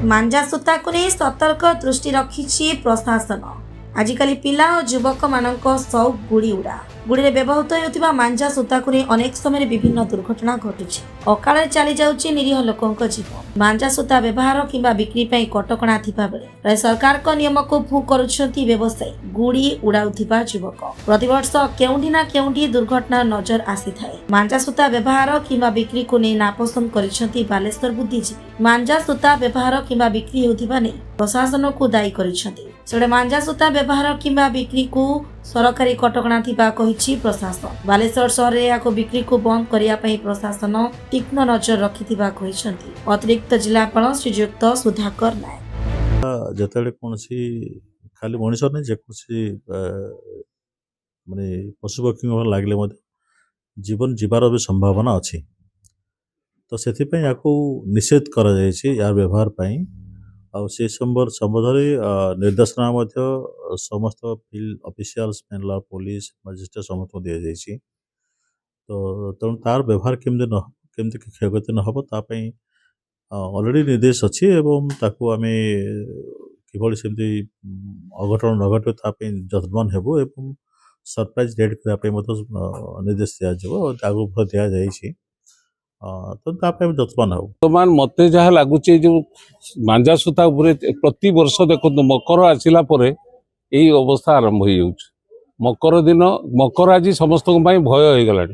मांजा सूता को नहीं सतर्क दृष्टि रखिछि प्रशासन। आजिकाली पिला और युवक मानक शौक गुड़ी उड़ा गुड़ी व्यवहृत होता मांजा सूता को नहीं अनेक समय विभिन्न दुर्घटना घटुछि। अकाल चली जाउछि निरीह लोकंक जीवन। मांजा सूता व्यवहार किंबा बिक्री पई कटकणा थिबा बेले प्राय सरकार को नियम को भू करुछंती व्यवसायी गुड़ी उड़ाउथिबा युवक। प्रतिवर्ष केउंठी ना केउंठी दुर्घटना नजर आसी थाए। मांजा सूता व्यवहार किंबा बिक्री को नहीं नापसंद करिसंती बालेश्वर बुद्धिजीवी। मांजा सूता व्यवहार किंबा बिक्री होथिबा नै प्रशासन को दायी करिसंती। सेडे मांजा सूता व्यवहार किंबा बिक्री को सरकारी कटकणा थिबा कहिछि प्रशासन। बालेश्वर शहर रे याको बिक्री को बंद करिया पई प्रशासन तीक्ष्ण नजर रखिथिबा कहिसंती अतिरिक्त जिलापाल श्रीयुक्त सुधाकर नायक। जतले कोनसी खाली मनीष नै जे कोनसी माने पशु पक्षी लागले मध्य जीवन जीवार भी संभावना अछि। तो सेथि पई याको निषेध करा जायछि यार व्यवहार पई और से संबंधरे निर्देशना समस्त फील्ड ऑफिशियल्स मेनला पुलिस मजिस्ट्रेट समस्त दिया जायछि। तो तेणु तार व्यवहार केमती क्षयक्षति न हो तापाई ऑलरेडी निर्देश अच्छी एवं ताकू आमे किभली सेमती अघटन न घटे तापाई जतमान हेबो एवं सरप्राइज रेड करने निर्देश दिया दिया जायछि। तो जतमान हो बर्तमान मत जहाँ लगुच जो मांजा सूता प्रति वर्ष देखो मकर आसला यही अवस्था आरंभ हो मकर दिन मकर आज समस्त भय हो गला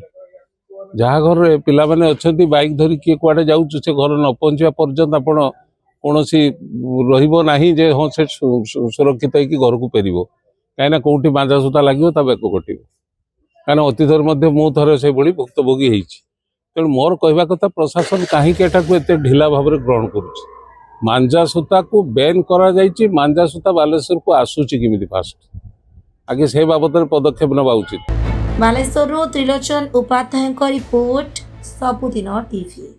जहाँ घर पिला माने अच्छा बाइक धरी किए कुआडे जाऊँ से घर न पहुँचा पर्यंत आप कौन रहा जे हाँ से सुरक्षित हो घर को फेर कहीं कौटी मांजा सूता लगे बेक कटे कहीं अतीतर मु थे से भुक्तभोगी होती। तेणु मोर कहवा कथा प्रशासन कहीं एत ढिला भाव में ग्रहण करुच्च। मांजा सूता को बैन करा जाइछि। मांजा सूता बालेश्वर को आसूची किमिति फास्ट आगे से बाबद पदक्षेप नवा उचित। Baleswar Trilochan Upadhyay report Sabudin TV.